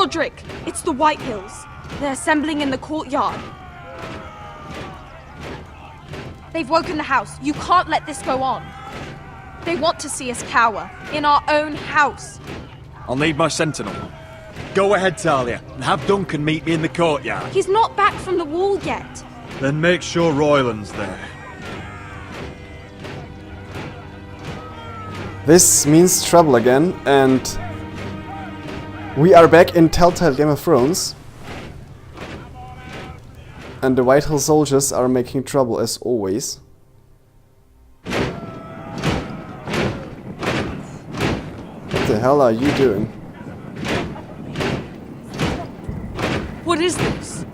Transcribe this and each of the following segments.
Roderick, it's the Whitehills. They're assembling in the courtyard. They've woken the house. You can't let this go on. They want to see us cower. In our own house. I'll need my sentinel. Go ahead, Talia, and have Duncan meet me in the courtyard. He's not back from the wall yet. Then make sure Royland's there. This means trouble again, and we are back in Telltale Game of Thrones. And the Whitehill soldiers are making trouble as always. What the hell are you doing? What is this?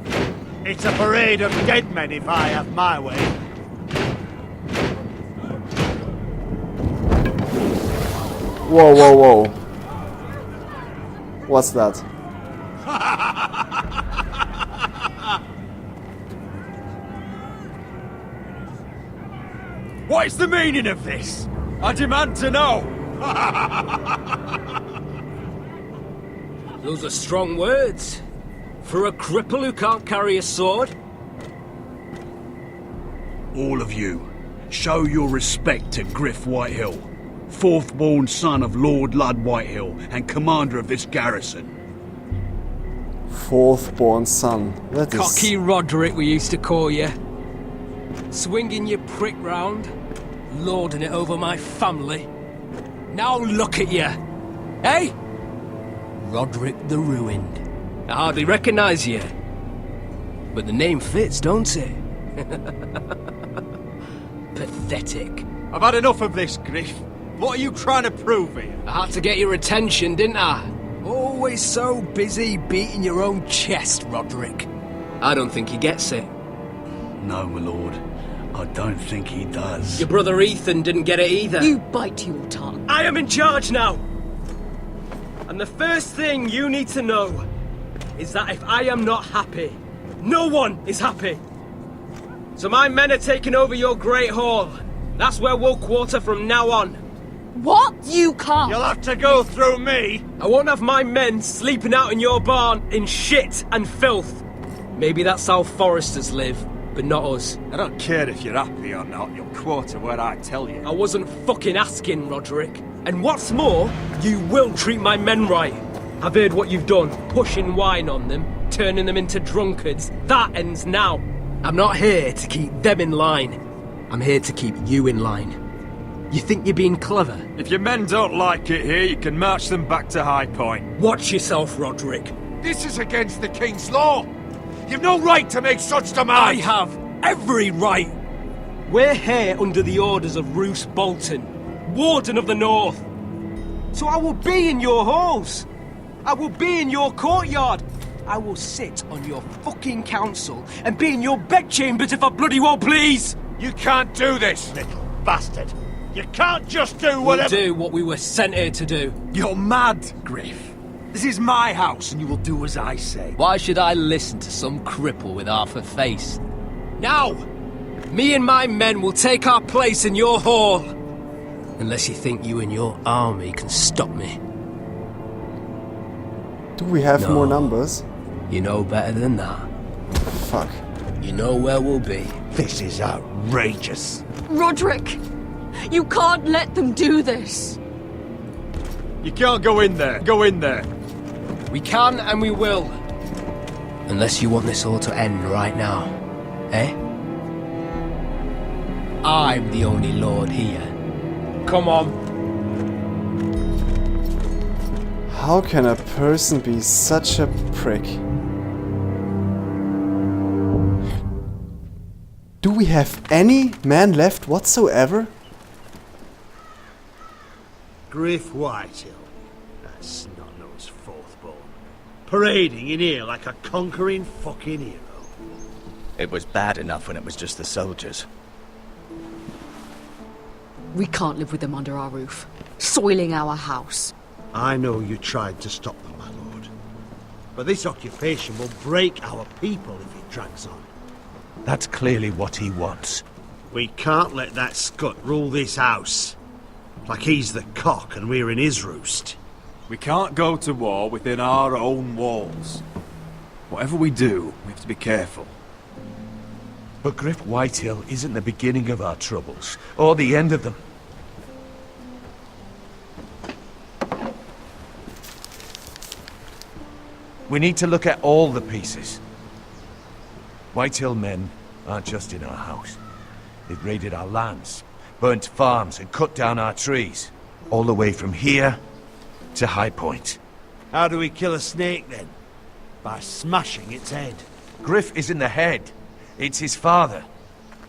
It's a parade of dead men if I have my way. Whoa, whoa, whoa. What's that? What is the meaning of this? I demand to know! Those are strong words. For a cripple who can't carry a sword? All of you, show your respect to Griff Whitehill, fourth-born son of Lord Whitehill and commander of this garrison. Fourth-born son. That is... Cocky Roderick, we used to call you. Swinging your prick round, lording it over my family. Now look at you, eh? Roderick the Ruined. I hardly recognise you. But the name fits, don't it? Pathetic. I've had enough of this, Griff. What are you trying to prove here? I had to get your attention, didn't I? Always so busy beating your own chest, Roderick. I don't think he gets it. No, my lord. I don't think he does. Your brother Ethan didn't get it either. You bite your tongue. I am in charge now! And the first thing you need to know is that if I am not happy, no one is happy. So my men are taking over your Great Hall. That's where we'll quarter from now on. What? You can't. You'll have to go through me. I won't have my men sleeping out in your barn in shit and filth. Maybe that's how Forresters live, but not us. I don't care if you're happy or not, you'll quarter where I tell you. I wasn't fucking asking, Roderick. And what's more, you will treat my men right. I've heard what you've done, pushing wine on them, turning them into drunkards. That ends now. I'm not here to keep them in line. I'm here to keep you in line. You think you're being clever? If your men don't like it here, you can march them back to High Point. Watch yourself, Roderick. This is against the King's law. You've no right to make such demands. I have every right. We're here under the orders of Roose Bolton, Warden of the North. So I will be in your halls. I will be in your courtyard. I will sit on your fucking council and be in your bedchambers if I bloody well please. You can't do this, little bastard. You can't just do whatever... We'll do what we were sent here to do. You're mad, Griff. This is my house and you will do as I say. Why should I listen to some cripple with half a face? Now! Me and my men will take our place in your hall. Unless you think you and your army can stop me. Do we have No. more numbers? You know better than that. Fuck. You know where we'll be. This is outrageous. Roderick, you can't let them do this. You can't go in there. Go in there. We can and we will. Unless you want this all to end right now. Eh? I'm the only lord here. Come on. How can a person be such a prick? Do we have any man left whatsoever? Griff Whitehill. That snot-nosed fourth-born. Parading in here like a conquering fucking hero. It was bad enough when it was just the soldiers. We can't live with them under our roof, soiling our house. I know you tried to stop them, my lord. But this occupation will break our people if it drags on. That's clearly what he wants. We can't let that scut rule this house. Like he's the cock and we're in his roost. We can't go to war within our own walls. Whatever we do, we have to be careful. But Griff Whitehill isn't the beginning of our troubles, or the end of them. We need to look at all the pieces. Whitehill men aren't just in our house. They've raided our lands, burnt farms and cut down our trees. All the way from here to High Point. How do we kill a snake then? By smashing its head. Griff isn't the head. It's his father.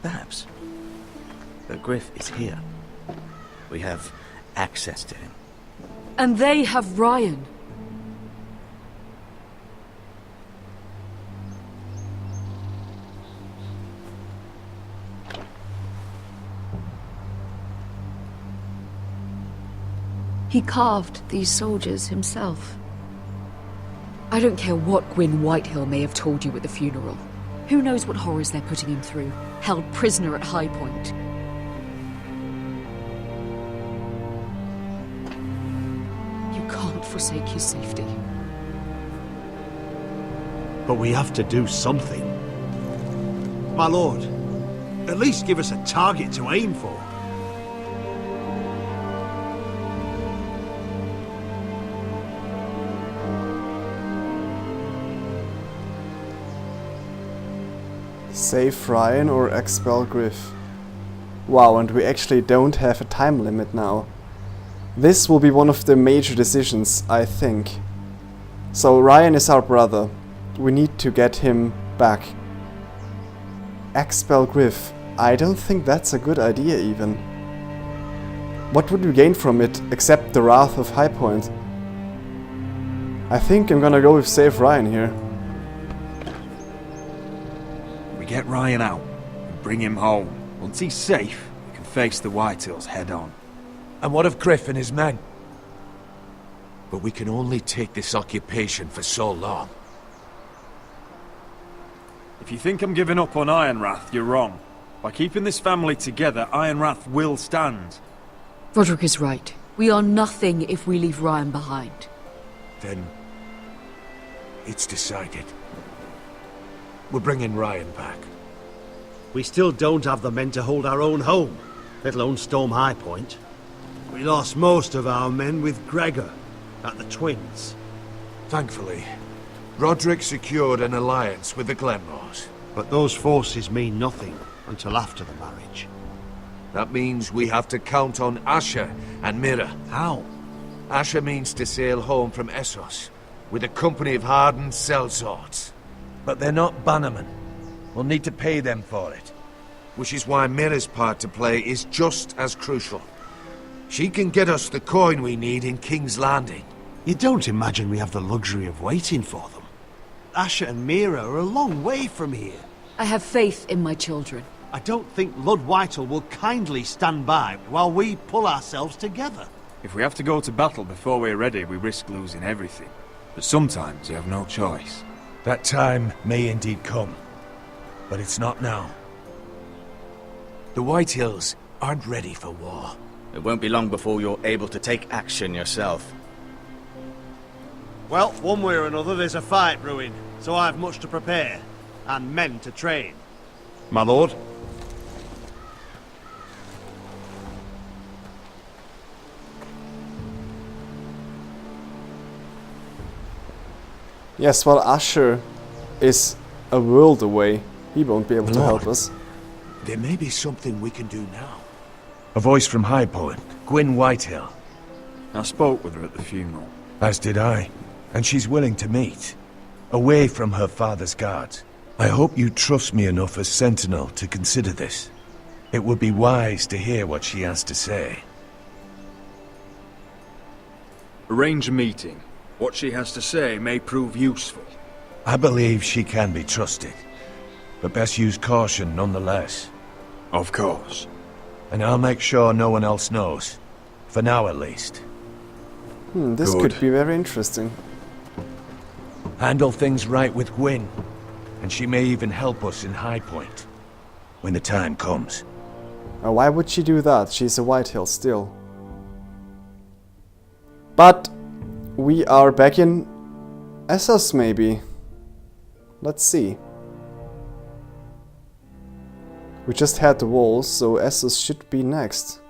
Perhaps. But Griff is here. We have access to him. And they have Ryan. He carved these soldiers himself. I don't care what Gwyn Whitehill may have told you at the funeral. Who knows what horrors they're putting him through, held prisoner at High Point. You can't forsake his safety. But we have to do something. My lord, at least give us a target to aim for. Save Ryan or expel Griff. Wow, and we actually don't have a time limit now. This will be one of the major decisions, I think. So Ryan is our brother. We need to get him back. Expel Griff. I don't think that's a good idea even. What would we gain from it except the wrath of High Point? I think I'm gonna go with save Ryan here. Get Ryan out and bring him home. Once he's safe, we can face the Whitehills head on. And what of Griff and his men? But we can only take this occupation for so long. If you think I'm giving up on Ironwrath, you're wrong. By keeping this family together, Ironwrath will stand. Roderick is right. We are nothing if we leave Ryan behind. Then it's decided. We're bringing Ryan back. We still don't have the men to hold our own home, let alone storm High Point. We lost most of our men with Gregor at the Twins. Thankfully, Roderick secured an alliance with the Glenmores. But those forces mean nothing until after the marriage. That means we have to count on Asher and Mira. How? Asher means to sail home from Essos with a company of hardened sellswords. But they're not bannermen. We'll need to pay them for it. Which is why Mira's part to play is just as crucial. She can get us the coin we need in King's Landing. You don't imagine we have the luxury of waiting for them? Asher and Mira are a long way from here. I have faith in my children. I don't think Lord Whitehill will kindly stand by while we pull ourselves together. If we have to go to battle before we're ready, we risk losing everything. But sometimes you have no choice. That time may indeed come, but it's not now. The Whitehills aren't ready for war. It won't be long before you're able to take action yourself. Well, one way or another there's a fight brewing, so I have much to prepare, and men to train. My lord? Yes, well, Asher is a world away. He won't be able to help us. There may be something we can do now. A voice from High Point, Gwyn Whitehill. I spoke with her at the funeral. As did I. And she's willing to meet. Away from her father's guards. I hope you trust me enough as Sentinel to consider this. It would be wise to hear what she has to say. Arrange a meeting. What she has to say may prove useful. I believe she can be trusted. But best use caution nonetheless. Of course. And I'll make sure no one else knows. For now at least. This Good. could be very interesting. Handle things right with Gwyn. And she may even help us in High Point. When the time comes. Why would she do that? She's a Whitehill still. But we are back in Essos, maybe. Let's see. We just had the walls, so Essos should be next.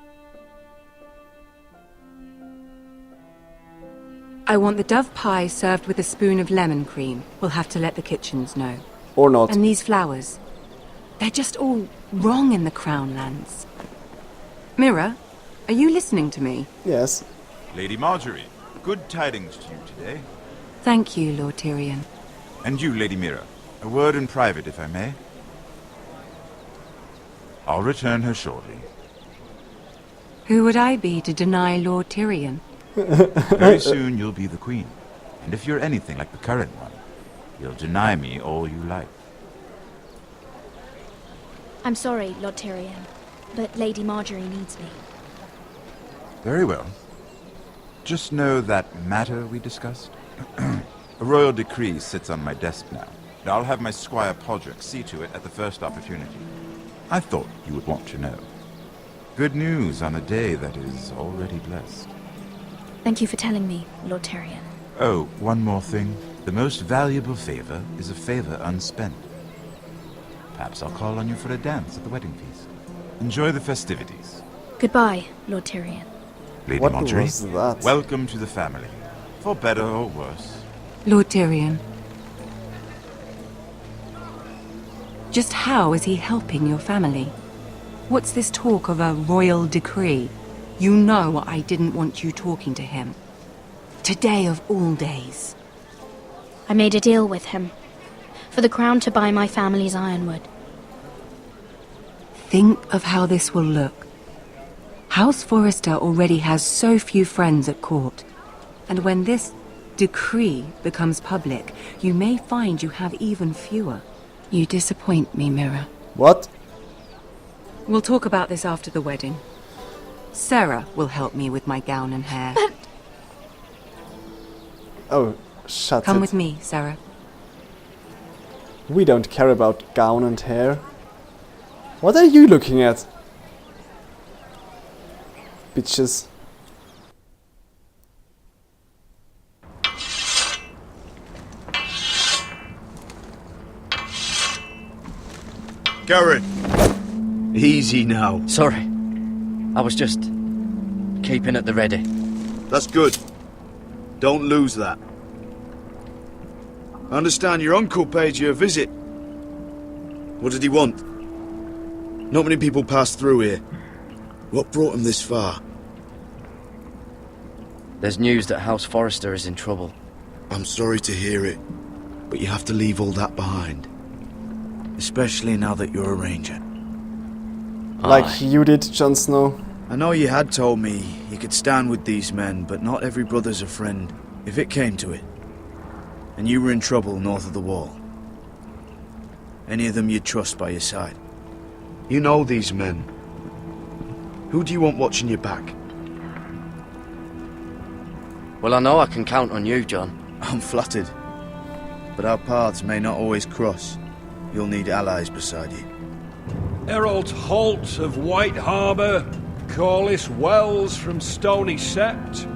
I want the dove pie served with a spoon of lemon cream. We'll have to let the kitchens know. Or not. And these flowers. They're just all wrong in the Crown lands. Mira, are you listening to me? Yes. Lady Margaery, good tidings to you today. Thank you, Lord Tyrion. And you, Lady Mira. A word in private, if I may. I'll return her shortly. Who would I be to deny Lord Tyrion? Very soon you'll be the queen. And if you're anything like the current one, you'll deny me all you like. I'm sorry, Lord Tyrion, but Lady Margaery needs me. Very well. Just know that matter we discussed? A royal decree sits on my desk now. And I'll have my squire Podrick see to it at the first opportunity. I thought you would want to know. Good news on a day that is already blessed. Thank you for telling me, Lord Tyrion. Oh, one more thing. The most valuable favor is a favor unspent. Perhaps I'll call on you for a dance at the wedding feast. Enjoy the festivities. Goodbye, Lord Tyrion. Lady What Margaery, was that? welcome to the family. For better or worse. Lord Tyrion. Just how is he helping your family? What's this talk of a royal decree? You know I didn't want you talking to him. Today of all days. I made a deal with him. For the crown to buy my family's ironwood. Think of how this will look. House Forrester already has so few friends at court. And when this decree becomes public, you may find you have even fewer. You disappoint me, Mira. What? We'll talk about this after the wedding. Sarah will help me with my gown and hair. But... Oh, shut it. Come with me, Sarah. We don't care about gown and hair. What are you looking at? Bitches. Garrett! Easy now. Sorry. I was just keeping at the ready. That's good. Don't lose that. I understand your uncle paid you a visit. What did he want? Not many people pass through here. What brought him this far? There's news that House Forrester is in trouble. I'm sorry to hear it, but you have to leave all that behind. Especially now that you're a ranger. Like you did, Jon Snow. I know you had told me you could stand with these men, but not every brother's a friend, if it came to it. And you were in trouble north of the wall. Any of them you'd trust by your side. You know these men. Who do you want watching your back? Well, I know I can count on you, John. I'm flattered. But our paths may not always cross. You'll need allies beside you. Errol Holt of White Harbour, Corliss Wells from Stony Sept.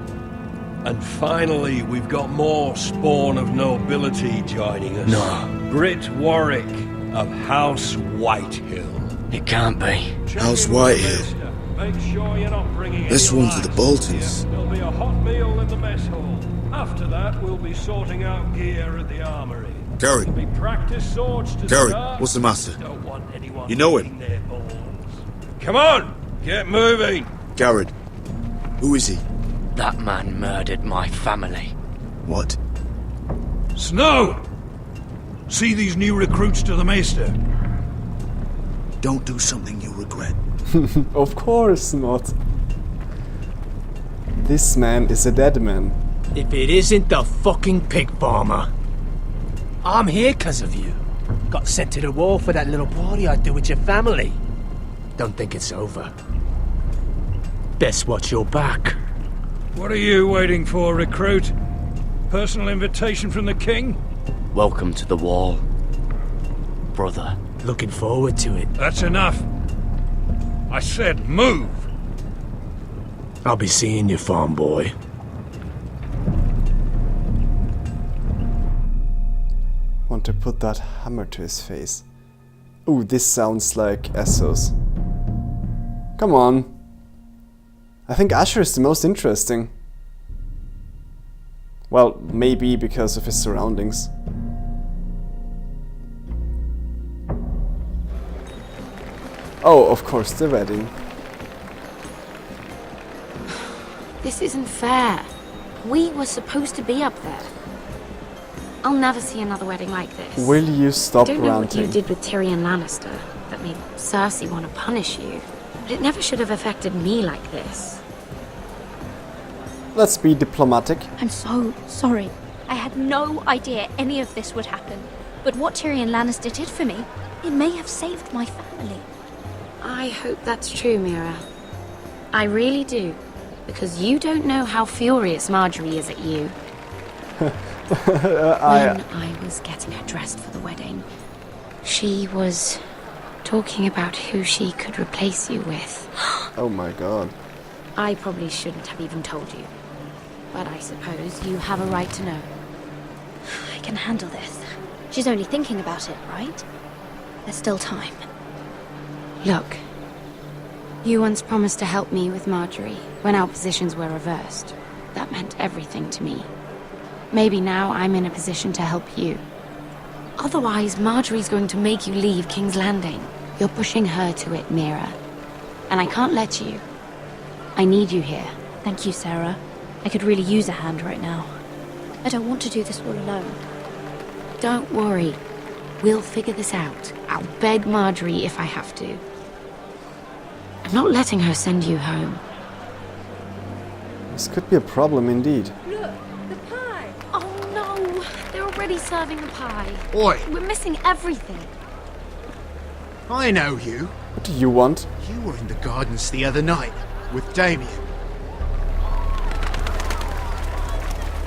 And finally, we've got more spawn of nobility joining us. No. Britt Warwick of House Whitehill. It can't be. House Whitehill. Make sure you're not bringing This any one's for the lads. Boltons. There'll be a hot meal in the mess hall. After that, we'll be sorting out gear at the armory. Garrett. There'll be practice swords to Garrett, start. what's the matter? Don't want anyone You know him? licking their balls. Come on, get moving. Garrett. Who is he? That man murdered my family. What? Snow! See these new recruits to the Maester. Don't do something you'll regret. Of course not. This man is a dead man. If it isn't the fucking pig farmer. I'm here 'cause of you. Got sent to the wall for that little party I do with your family. Don't think it's over. Best watch your back. What are you waiting for, recruit? Personal invitation from the king? Welcome to the wall, brother. Looking forward to it. That's enough. I said move. I'll be seeing you, farm boy. want to put that hammer to his face. Ooh, this sounds like Essos. Come on. I think Asher is the most interesting. Well, maybe because of his surroundings. Oh, of course, the wedding. This isn't fair. We were supposed to be up there. I'll never see another wedding like this. Will you stop ranting? I don't know what you ranting? did with Tyrion Lannister that made Cersei want to punish you, but it never should have affected me like this. Let's be diplomatic. I'm so sorry. I had no idea any of this would happen. But what Tyrion Lannister did for me, it may have saved my family. I hope that's true, Mira. I really do. Because you don't know how furious Margaery is at you. When I was getting her dressed for the wedding, she was talking about who she could replace you with. Oh my god. I probably shouldn't have even told you. But I suppose you have a right to know. I can handle this. She's only thinking about it, right? There's still time. Look, you once promised to help me with Margaery when our positions were reversed. That meant everything to me. Maybe now I'm in a position to help you. Otherwise, Margaery's going to make you leave King's Landing. You're pushing her to it, Mira. And I can't let you. I need you here. Thank you, Sarah. I could really use a hand right now. I don't want to do this all alone. Don't worry. We'll figure this out. I'll beg Margaery if I have to. I'm not letting her send you home. This could be a problem indeed. Look, the pie! Oh no! They're already serving the pie. Oi! We're missing everything. I know you. What do you want? You were in the gardens the other night with Damien.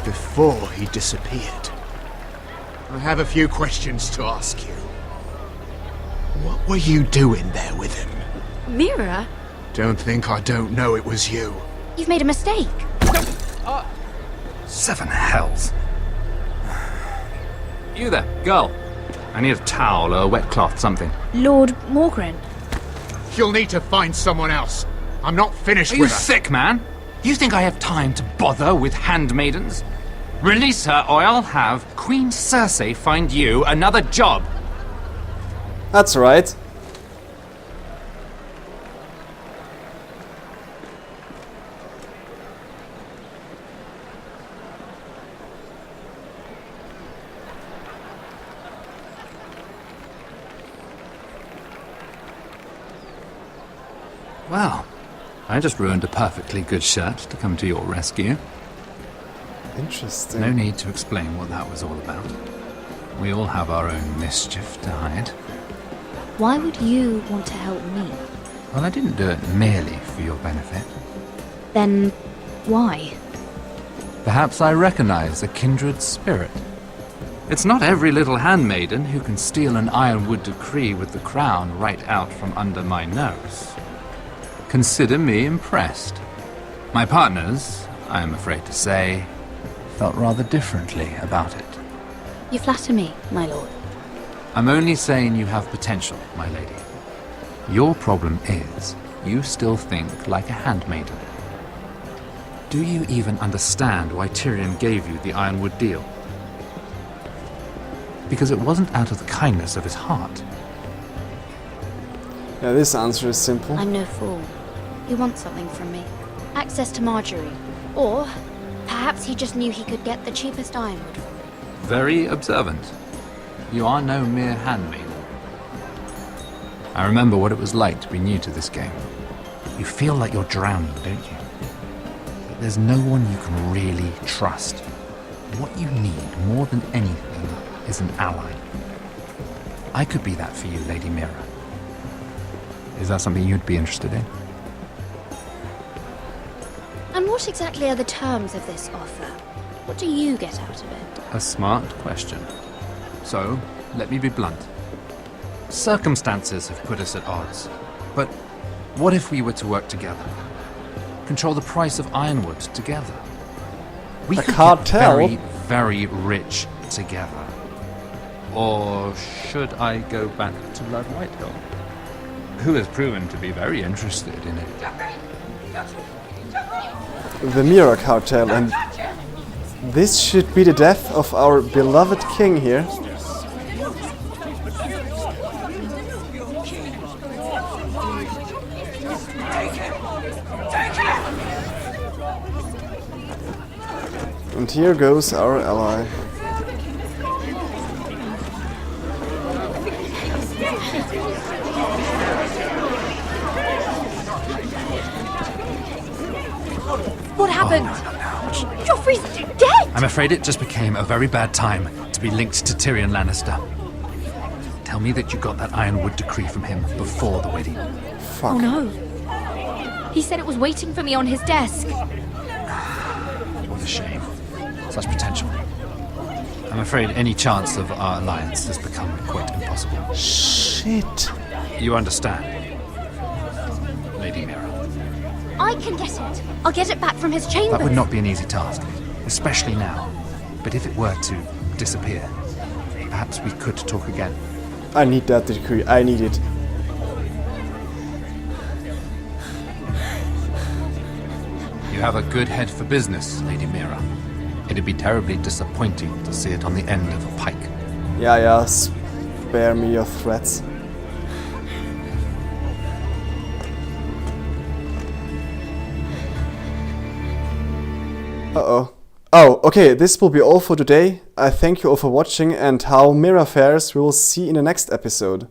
Before he disappeared. I have a few questions to ask you. What were you doing there with him? Mira? Don't think I don't know it was you. You've made a mistake. Seven hells. You there, girl. I need a towel or a wet cloth, something. Lord Morgren. You'll need to find someone else. I'm not finished Are with you her. sick, man? You think I have time to bother with handmaidens? Release her or I'll have Queen Cersei find you another job. That's right. Well, I just ruined a perfectly good shirt to come to your rescue. Interesting. No need to explain what that was all about. We all have our own mischief to hide. Why would you want to help me? Well, I didn't do it merely for your benefit. Then why? Perhaps I recognize a kindred spirit. It's not every little handmaiden who can steal an ironwood decree with the crown right out from under my nose. Consider me impressed. My partners, I am afraid to say, felt rather differently about it. You flatter me, my lord. I'm only saying you have potential, my lady. Your problem is, you still think like a handmaiden. Do you even understand why Tyrion gave you the Ironwood deal? Because it wasn't out of the kindness of his heart. Yeah, this answer is simple. I'm no fool. He wants something from me. Access to Margaery. Or perhaps he just knew he could get the cheapest ironwood from me. Very observant. You are no mere handmaiden. I remember what it was like to be new to this game. You feel like you're drowning, don't you? But there's no one you can really trust. What you need, more than anything, is an ally. I could be that for you, Lady Mira. Is that something you'd be interested in? And what exactly are the terms of this offer? What do you get out of it? A smart question. So, let me be blunt. Circumstances have put us at odds. But what if we were to work together? Control the price of ironwood together? We A could cartel? get very, very rich together. Or should I go back to Lord Whitehill, who has proven to be very interested in it? The Mira cartel, and this should be the death of our beloved king here. And here goes our ally. What happened? Joffrey's dead! I'm afraid it just became a very bad time to be linked to Tyrion Lannister. Tell me that you got that Ironwood decree from him before the wedding. Fuck. Oh no. He said it was waiting for me on his desk. What a shame. Such potential. I'm afraid any chance of our alliance has become quite impossible. Shit. You understand, Lady Mira? I can get it. I'll get it back from his chambers. That would not be an easy task, especially now. But if it were to disappear, perhaps we could talk again. I need that decree. I need it. You have a good head for business, Lady Mira. It'd be terribly disappointing to see it on the end of a pike. Yeah, spare me your threats. Uh-oh. Oh, okay, this will be all for today. I thank you all for watching, and how Mira fares we will see in the next episode.